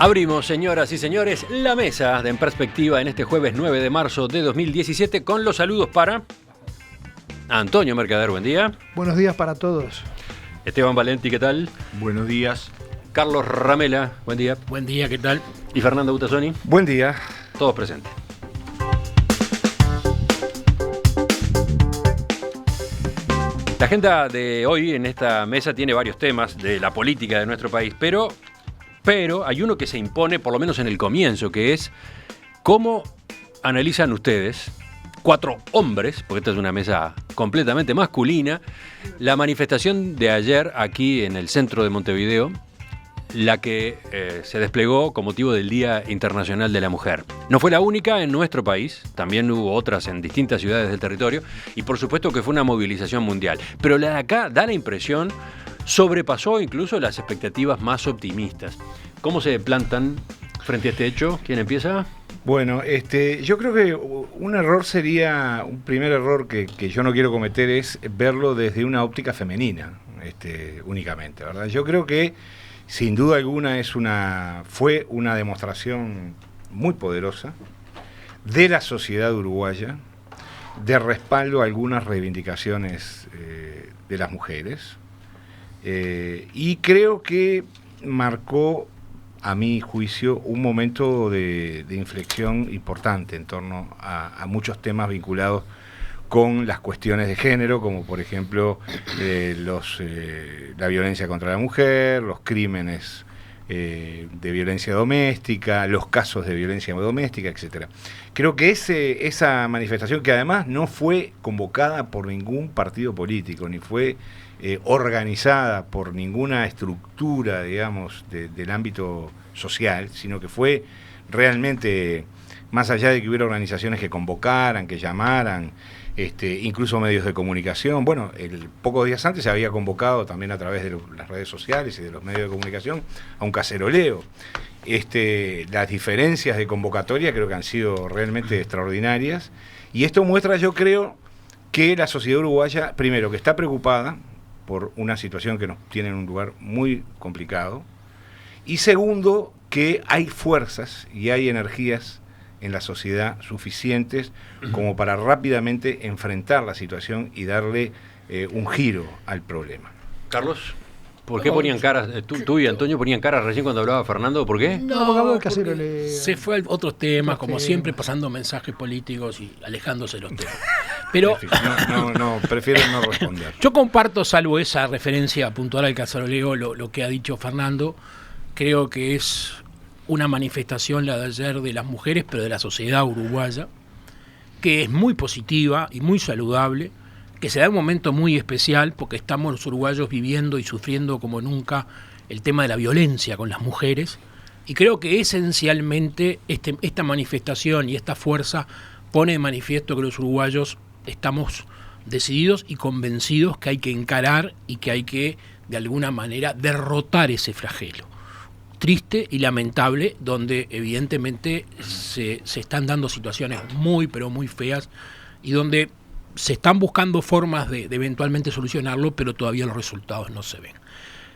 Abrimos, señoras y señores, la mesa de En Perspectiva en este jueves 9 de marzo de 2017 con los saludos para Antonio Mercader, buen día. Buenos días para todos. Esteban Valenti, ¿qué tal? Buenos días. Carlos Ramela, buen día. Buen día, ¿qué tal? Y Fernando Butazzoni. Buen día. Todos presentes. La agenda de hoy en esta mesa tiene varios temas de la política de nuestro país, pero hay uno que se impone, por lo menos en el comienzo, que es cómo analizan ustedes, 4 hombres, porque esta es una mesa completamente masculina, la manifestación de ayer aquí en el centro de Montevideo, la que se desplegó con motivo del Día Internacional de la Mujer. No fue la única en nuestro país, también hubo otras en distintas ciudades del territorio, y por supuesto que fue una movilización mundial. Pero la de acá da la impresión, sobrepasó incluso las expectativas más optimistas. ¿Cómo se plantan frente a este hecho? ¿Quién empieza? Bueno, yo creo que un primer error que yo no quiero cometer es verlo desde una óptica femenina, únicamente, ¿verdad? Yo creo que sin duda alguna fue una demostración muy poderosa de la sociedad uruguaya, de respaldo a algunas reivindicaciones de las mujeres, y creo que marcó, a mi juicio, un momento de inflexión importante en torno a muchos temas vinculados con las cuestiones de género, como por ejemplo la violencia contra la mujer, los crímenes de violencia doméstica, los casos de violencia doméstica, etcétera. Creo que esa manifestación, que además no fue convocada por ningún partido político, ni fue organizada por ninguna estructura, digamos, del ámbito social, sino que fue realmente, más allá de que hubiera organizaciones que convocaran, que llamaran, incluso medios de comunicación. Bueno, pocos días antes se había convocado también a través de las redes sociales y de los medios de comunicación a un caceroleo. Las diferencias de convocatoria creo que han sido realmente extraordinarias, y esto muestra, yo creo, que la sociedad uruguaya, primero, que está preocupada por una situación que nos tiene en un lugar muy complicado, y segundo, que hay fuerzas y hay energías en la sociedad suficientes como para rápidamente enfrentar la situación y darle un giro al problema. Carlos, ¿por qué ponían caras? Tú y Antonio ponían caras recién cuando hablaba Fernando, ¿por qué? No, porque habló del caceroleo. Se fue a otros temas, como siempre, pasando mensajes políticos y alejándose de los temas. Pero no, prefiero no responder. Yo comparto, salvo esa referencia puntual al caceroleo, lo que ha dicho Fernando. Creo que es una manifestación, la de ayer, de las mujeres, pero de la sociedad uruguaya, que es muy positiva y muy saludable, que se da un momento muy especial porque estamos los uruguayos viviendo y sufriendo como nunca el tema de la violencia con las mujeres, y creo que esencialmente esta manifestación y esta fuerza pone de manifiesto que los uruguayos estamos decididos y convencidos que hay que encarar y que hay que, de alguna manera, derrotar ese flagelo triste y lamentable, donde evidentemente se están dando situaciones muy, pero muy feas, y donde se están buscando formas de eventualmente solucionarlo, pero todavía los resultados no se ven.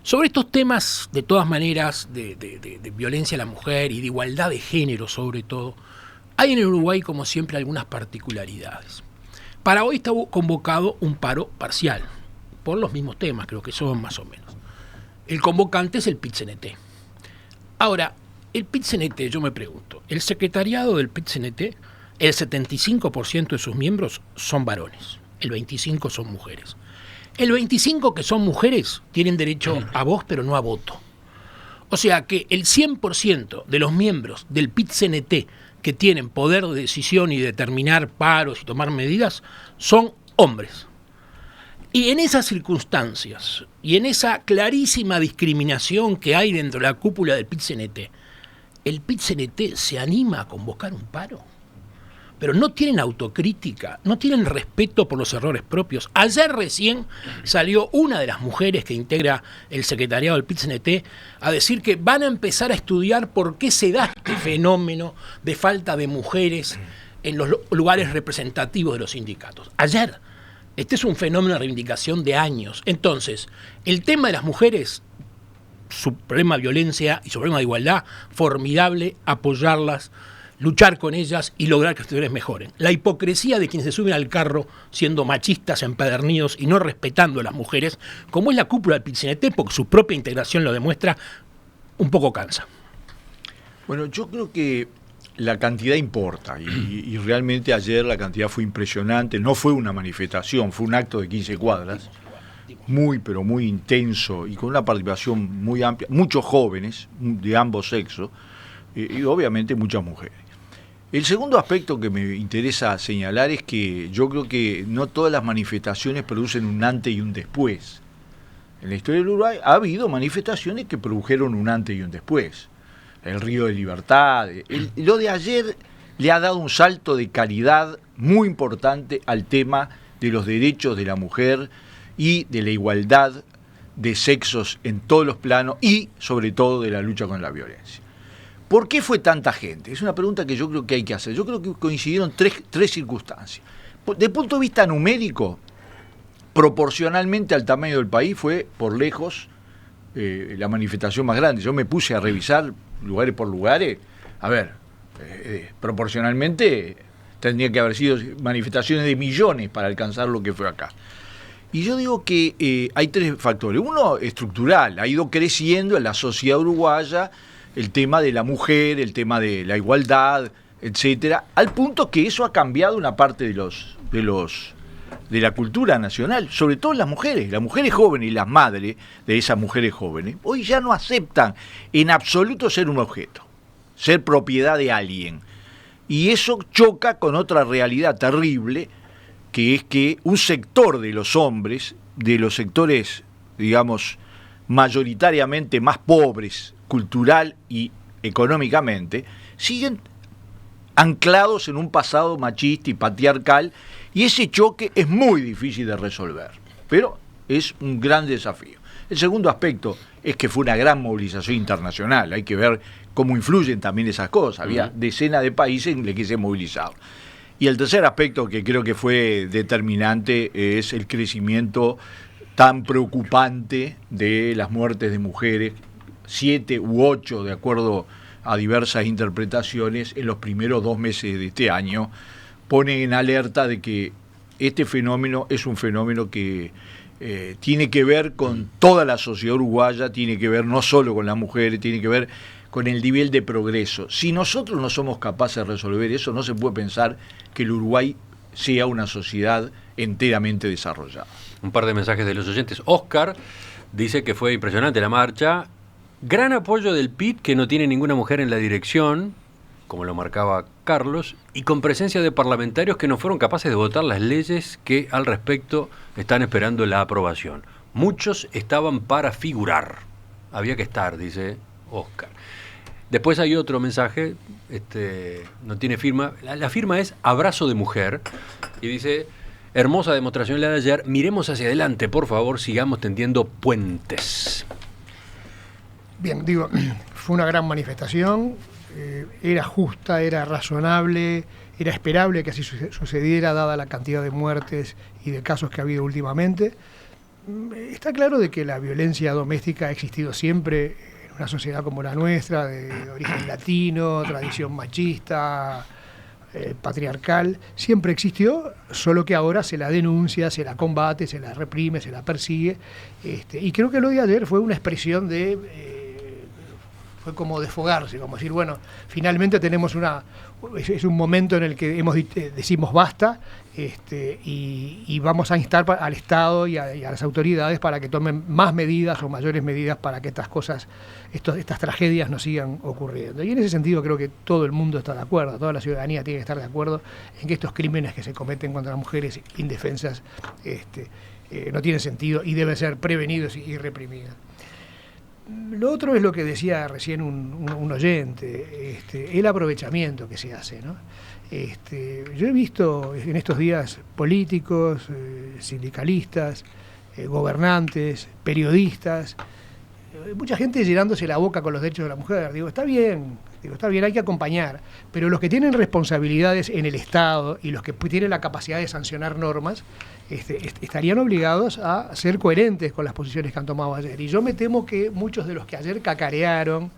Sobre estos temas, de todas maneras, de violencia a la mujer y de igualdad de género sobre todo, hay en el Uruguay, como siempre, algunas particularidades. Para hoy está convocado un paro parcial, por los mismos temas, creo que son más o menos. El convocante es el PIT-CNT. Ahora, el PIT-CNT, yo me pregunto, el secretariado del PIT-CNT, el 75% de sus miembros son varones, el 25% son mujeres. El 25% que son mujeres tienen derecho a voz, pero no a voto. O sea que el 100% de los miembros del PIT-CNT que tienen poder de decisión y determinar paros y tomar medidas son hombres. Y en esas circunstancias, y en esa clarísima discriminación que hay dentro de la cúpula del PIT-CNT, ¿el PIT-CNT se anima a convocar un paro? Pero no tienen autocrítica, no tienen respeto por los errores propios. Ayer recién salió una de las mujeres que integra el secretariado del PIT-CNT a decir que van a empezar a estudiar por qué se da este fenómeno de falta de mujeres en los lugares representativos de los sindicatos. Ayer. Este es un fenómeno de reivindicación de años. Entonces, el tema de las mujeres su problema de violencia y su problema de igualdad, formidable, apoyarlas, luchar con ellas y lograr que las situaciones mejoren. La hipocresía de quienes se suben al carro siendo machistas, empedernidos y no respetando a las mujeres, como es la cúpula del PIT-CNT, porque su propia integración lo demuestra, un poco cansa. Bueno, yo creo que la cantidad importa y realmente ayer la cantidad fue impresionante. No fue una manifestación, fue un acto de 15 cuadras, muy pero muy intenso y con una participación muy amplia, muchos jóvenes de ambos sexos y obviamente muchas mujeres. El segundo aspecto que me interesa señalar es que yo creo que no todas las manifestaciones producen un antes y un después. En la historia del Uruguay ha habido manifestaciones que produjeron un antes y un después. El Río de Libertad. Lo de ayer le ha dado un salto de calidad muy importante al tema de los derechos de la mujer y de la igualdad de sexos en todos los planos y sobre todo de la lucha con la violencia. ¿Por qué fue tanta gente? Es una pregunta que yo creo que hay que hacer. Yo creo que coincidieron tres circunstancias. Desde el punto de vista numérico, proporcionalmente al tamaño del país, fue por lejos la manifestación más grande. Yo me puse a revisar lugares por lugares. A ver, proporcionalmente tendría que haber sido manifestaciones de millones para alcanzar lo que fue acá. Y yo digo que hay tres factores. Uno, estructural. Ha ido creciendo en la sociedad uruguaya el tema de la mujer, el tema de la igualdad, etcétera, al punto que eso ha cambiado una parte de la cultura nacional, sobre todo las mujeres jóvenes y las madres de esas mujeres jóvenes, hoy ya no aceptan en absoluto ser un objeto, ser propiedad de alguien. Y eso choca con otra realidad terrible, que es que un sector de los hombres, de los sectores, digamos, mayoritariamente más pobres, cultural y económicamente, siguen anclados en un pasado machista y patriarcal, y ese choque es muy difícil de resolver, pero es un gran desafío. El segundo aspecto es que fue una gran movilización internacional, hay que ver cómo influyen también esas cosas, había decenas de países en los que se movilizaron. Y el tercer aspecto que creo que fue determinante es el crecimiento tan preocupante de las muertes de mujeres, 7 u 8 de acuerdo a diversas interpretaciones en los primeros 2 meses de este año, pone en alerta de que este fenómeno es un fenómeno que tiene que ver con toda la sociedad uruguaya, tiene que ver no solo con las mujeres, tiene que ver con el nivel de progreso. Si nosotros no somos capaces de resolver eso, no se puede pensar que el Uruguay sea una sociedad enteramente desarrollada. Un par de mensajes de los oyentes. Oscar dice que fue impresionante la marcha. Gran apoyo del PIT, que no tiene ninguna mujer en la dirección, como lo marcaba Carlos, y con presencia de parlamentarios que no fueron capaces de votar las leyes que al respecto están esperando la aprobación. Muchos estaban para figurar. Había que estar, dice Oscar. Después hay otro mensaje, no tiene firma. La firma es Abrazo de Mujer, y dice: hermosa demostración la de ayer, miremos hacia adelante, por favor, sigamos tendiendo puentes. Bien, digo, fue una gran manifestación, era justa, era razonable, era esperable que así sucediera dada la cantidad de muertes y de casos que ha habido últimamente. Está claro de que la violencia doméstica ha existido siempre en una sociedad como la nuestra, de origen latino, tradición machista, patriarcal, siempre existió, solo que ahora se la denuncia, se la combate, se la reprime, se la persigue, y creo que lo de ayer fue una expresión de... fue como desfogarse, como decir, bueno, finalmente tenemos es un momento en el que decimos basta, y vamos a instar al Estado y a las autoridades para que tomen más medidas o mayores medidas para que estas cosas, estas tragedias no sigan ocurriendo. Y en ese sentido creo que todo el mundo está de acuerdo, toda la ciudadanía tiene que estar de acuerdo en que estos crímenes que se cometen contra mujeres indefensas no tienen sentido y deben ser prevenidos y reprimidos. Lo otro es lo que decía recién un oyente, el aprovechamiento que se hace, ¿no? Yo he visto en estos días políticos, sindicalistas, gobernantes, periodistas, mucha gente llenándose la boca con los derechos de la mujer. Digo, está bien, Digo, está bien, hay que acompañar, pero los que tienen responsabilidades en el Estado y los que tienen la capacidad de sancionar normas, estarían obligados a ser coherentes con las posiciones que han tomado ayer. Y yo me temo que muchos de los que ayer cacarearon,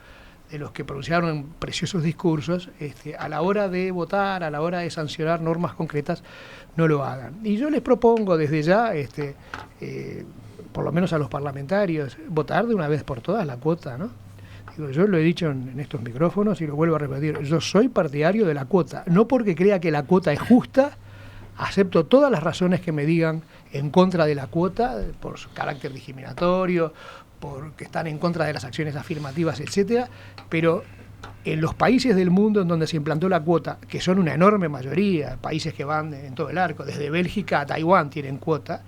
de los que pronunciaron preciosos discursos, a la hora de votar, a la hora de sancionar normas concretas, no lo hagan. Y yo les propongo desde ya, por lo menos a los parlamentarios, votar de una vez por todas la cuota, ¿no? Digo, yo lo he dicho en estos micrófonos y lo vuelvo a repetir, yo soy partidario de la cuota, no porque crea que la cuota es justa, acepto todas las razones que me digan en contra de la cuota, por su carácter discriminatorio, porque están en contra de las acciones afirmativas, etcétera, pero en los países del mundo en donde se implantó la cuota, que son una enorme mayoría, países que van en todo el arco, desde Bélgica a Taiwán tienen cuota,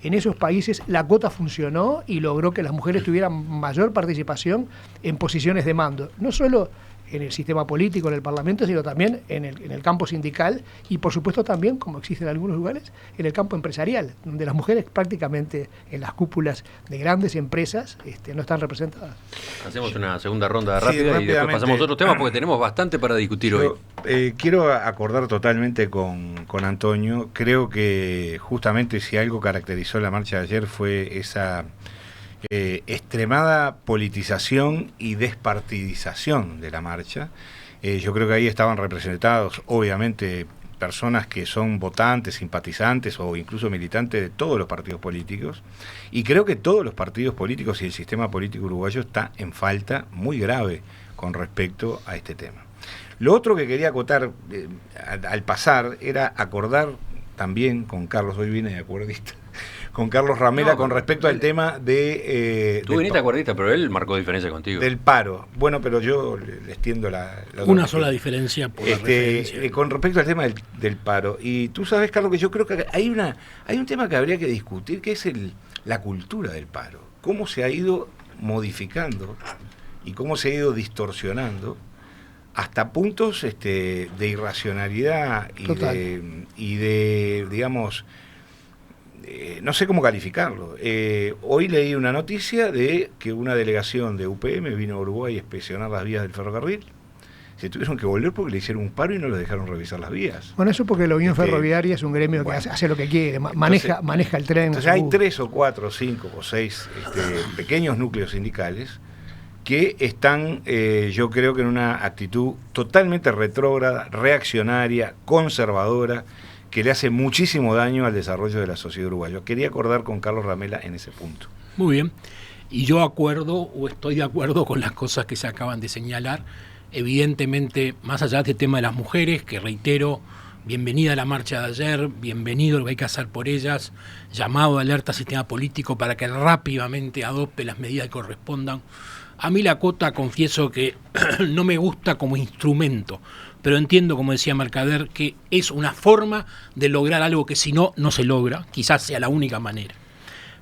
en esos países la cuota funcionó y logró que las mujeres tuvieran mayor participación en posiciones de mando, no solo en el sistema político, en el Parlamento, sino también en el campo sindical y, por supuesto, también, como existe en algunos lugares, en el campo empresarial, donde las mujeres prácticamente en las cúpulas de grandes empresas no están representadas. Hacemos una segunda ronda rápida y después pasamos a otros temas porque tenemos bastante para discutir hoy. Quiero acordar totalmente con Antonio. Creo que justamente si algo caracterizó la marcha de ayer fue esa extremada politización y despartidización de la marcha. Yo creo que ahí estaban representados, obviamente, personas que son votantes, simpatizantes o incluso militantes de todos los partidos políticos. Y creo que todos los partidos políticos y el sistema político uruguayo está en falta muy grave con respecto a este tema. Lo otro que quería acotar al pasar era acordar también con Carlos, hoy vine de acuerdista, con Carlos Ramela con respecto al tema de... Tú viniste acuerdista, pero él marcó diferencia contigo. Del paro. Bueno, pero yo le extiendo la una sola diferencia por la referencia. Con respecto al tema del paro. Y tú sabes, Carlos, que yo creo que hay un tema que habría que discutir, que es la cultura del paro. Cómo se ha ido modificando y cómo se ha ido distorsionando hasta puntos de irracionalidad y de digamos... no sé cómo calificarlo. Hoy leí una noticia de que una delegación de UPM vino a Uruguay a inspeccionar las vías del ferrocarril. Se tuvieron que volver porque le hicieron un paro y no les dejaron revisar las vías. Bueno, eso porque la Unión Ferroviaria es un gremio que hace lo que quiere, maneja el tren. Entonces hay 3 o 4 o 5 o 6 pequeños núcleos sindicales que están, yo creo que en una actitud totalmente retrógrada, reaccionaria, conservadora, que le hace muchísimo daño al desarrollo de la sociedad uruguaya. Quería acordar con Carlos Ramela en ese punto. Muy bien. Y yo estoy de acuerdo con las cosas que se acaban de señalar. Evidentemente, más allá de este tema de las mujeres, que reitero, bienvenida a la marcha de ayer, bienvenido lo que hay que hacer por ellas, llamado de alerta al sistema político para que rápidamente adopte las medidas que correspondan. A mí la cuota, confieso que no me gusta como instrumento, pero entiendo, como decía Mercader, que es una forma de lograr algo que si no, no se logra, quizás sea la única manera.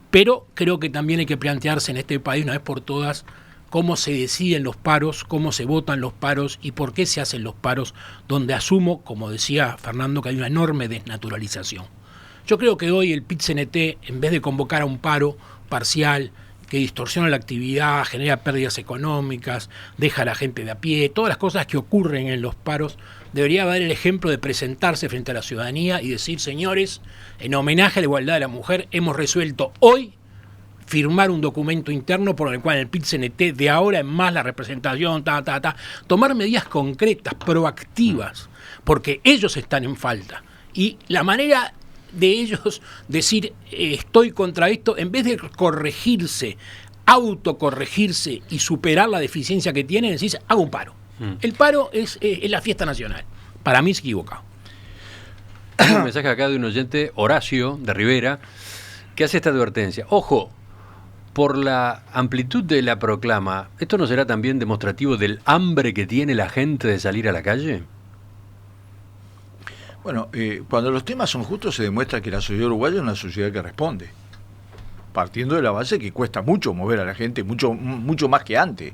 Pero creo que también hay que plantearse en este país, una vez por todas, cómo se deciden los paros, cómo se votan los paros y por qué se hacen los paros, donde asumo, como decía Fernando, que hay una enorme desnaturalización. Yo creo que hoy el PIT-CNT, en vez de convocar a un paro parcial, que distorsiona la actividad, genera pérdidas económicas, deja a la gente de a pie, todas las cosas que ocurren en los paros, debería dar el ejemplo de presentarse frente a la ciudadanía y decir, señores, en homenaje a la igualdad de la mujer, hemos resuelto hoy firmar un documento interno por el cual el PIT-CNT, de ahora en más la representación, tomar medidas concretas, proactivas, porque ellos están en falta. Y la manera de ellos decir estoy contra esto, en vez de corregirse, autocorregirse y superar la deficiencia que tienen, decís, hago un paro. El paro es la fiesta nacional. Para mí es equivocado. Hay un mensaje acá de un oyente, Horacio, de Rivera, que hace esta advertencia. Ojo, por la amplitud de la proclama, ¿esto no será también demostrativo del hambre que tiene la gente de salir a la calle? Bueno, cuando los temas son justos se demuestra que la sociedad uruguaya es una sociedad que responde, partiendo de la base que cuesta mucho mover a la gente, mucho más que antes.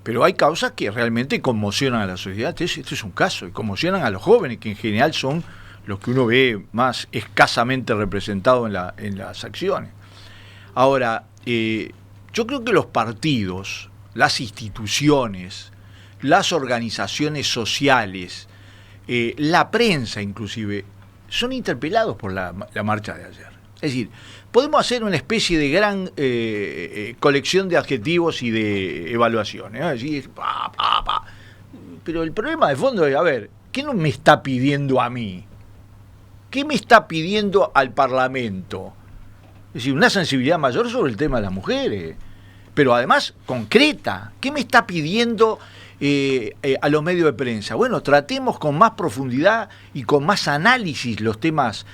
Pero hay causas que realmente conmocionan a la sociedad. Este es un caso, y conmocionan a los jóvenes, que en general son los que uno ve más escasamente representados en las acciones. Ahora, yo creo que los partidos, las instituciones, las organizaciones sociales, la prensa inclusive, son interpelados por la marcha de ayer. Es decir, podemos hacer una especie de gran colección de adjetivos y de evaluaciones, ¿no? Es decir, pero el problema de fondo es, a ver, ¿qué no me está pidiendo a mí? ¿Qué me está pidiendo al Parlamento? Es decir, una sensibilidad mayor sobre el tema de las mujeres, pero además concreta. ¿Qué me está pidiendo a los medios de prensa? Bueno, tratemos con más profundidad y con más análisis los temas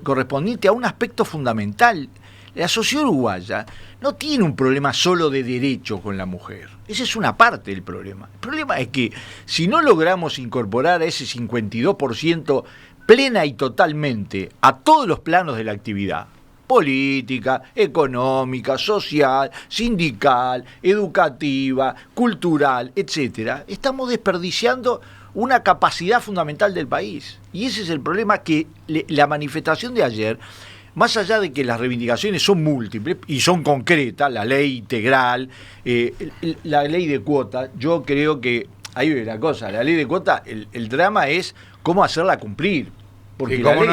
correspondientes a un aspecto fundamental. La sociedad uruguaya no tiene un problema solo de derecho con la mujer. Esa es una parte del problema. El problema es que si no logramos incorporar a ese 52% plena y totalmente a todos los planos de la actividad, política, económica, social, sindical, educativa, cultural, etcétera, estamos desperdiciando una capacidad fundamental del país. Y ese es el problema, que la manifestación de ayer, más allá de que las reivindicaciones son múltiples y son concretas, la ley integral, la ley de cuota, yo creo que ahí ve la cosa, la ley de cuota, el drama es cómo hacerla cumplir. Porque ¿y cómo no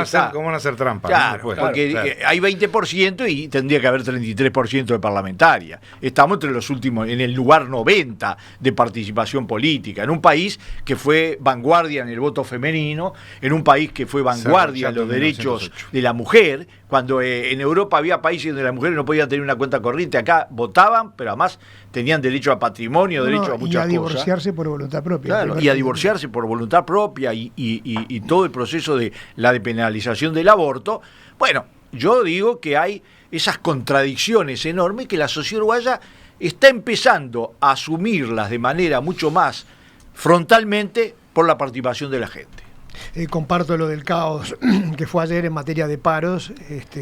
hacer trampa? Claro, ¿no? porque claro. Hay 20% y tendría que haber 33% de parlamentaria. Estamos entre los últimos, en el lugar 90 de participación política, en un país que fue vanguardia en el voto femenino, en un país que fue vanguardia en los derechos de la mujer, cuando en Europa había países donde las mujeres no podían tener una cuenta corriente, acá votaban, pero además tenían derecho a patrimonio, derecho a muchas cosas. Y a divorciarse por voluntad propia. Claro, y a divorciarse por voluntad propia y todo el proceso de la depenalización del aborto. Bueno, yo digo que hay esas contradicciones enormes que la sociedad uruguaya está empezando a asumirlas de manera mucho más frontalmente por la participación de la gente. Comparto lo del caos que fue ayer en materia de paros.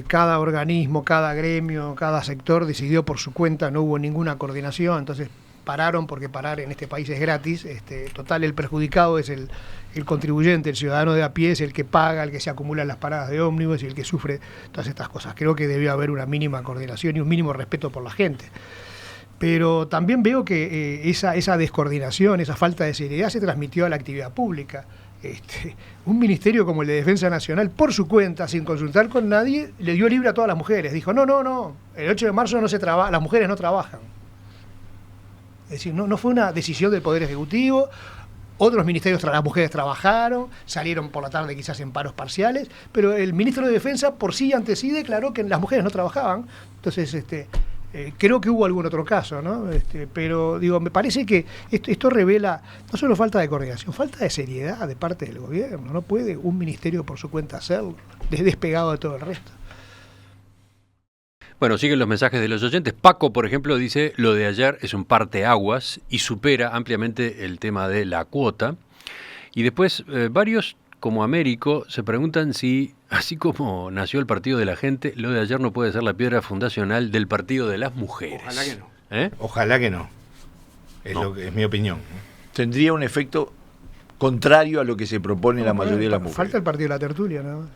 Cada organismo, cada gremio, cada sector decidió por su cuenta, no hubo ninguna coordinación, entonces pararon, porque parar en este país es gratis. Total, el perjudicado es el contribuyente, el ciudadano de a pie, es el que paga, el que se acumula en las paradas de ómnibus y el que sufre todas estas cosas. Creo que debió haber una mínima coordinación y un mínimo respeto por la gente. Pero también veo que esa descoordinación, esa falta de seriedad se transmitió a la actividad pública. Un ministerio como el de Defensa Nacional, por su cuenta, sin consultar con nadie, le dio libre a todas las mujeres. Dijo, no, el 8 de marzo no se trabaja, las mujeres no trabajan. Es decir, no fue una decisión del Poder Ejecutivo. Otros ministerios, las mujeres trabajaron, salieron por la tarde quizás en paros parciales, pero el ministro de Defensa por sí y ante sí declaró que las mujeres no trabajaban. Entonces, creo que hubo algún otro caso, ¿no? Pero digo, me parece que esto revela no solo falta de coordinación, falta de seriedad de parte del gobierno. No puede un ministerio por su cuenta hacerlo, despegado de todo el resto. Bueno, siguen los mensajes de los oyentes. Paco, por ejemplo, dice: lo de ayer es un parteaguas y supera ampliamente el tema de la cuota. Y después varios, como Américo, se preguntan si, así como nació el Partido de la Gente, lo de ayer no puede ser la piedra fundacional del Partido de las Mujeres. Ojalá que no. ¿Eh? Ojalá que no. Es mi opinión. Tendría un efecto contrario a lo que se propone la mayoría de las mujeres. Falta el Partido de la Tertulia, ¿no?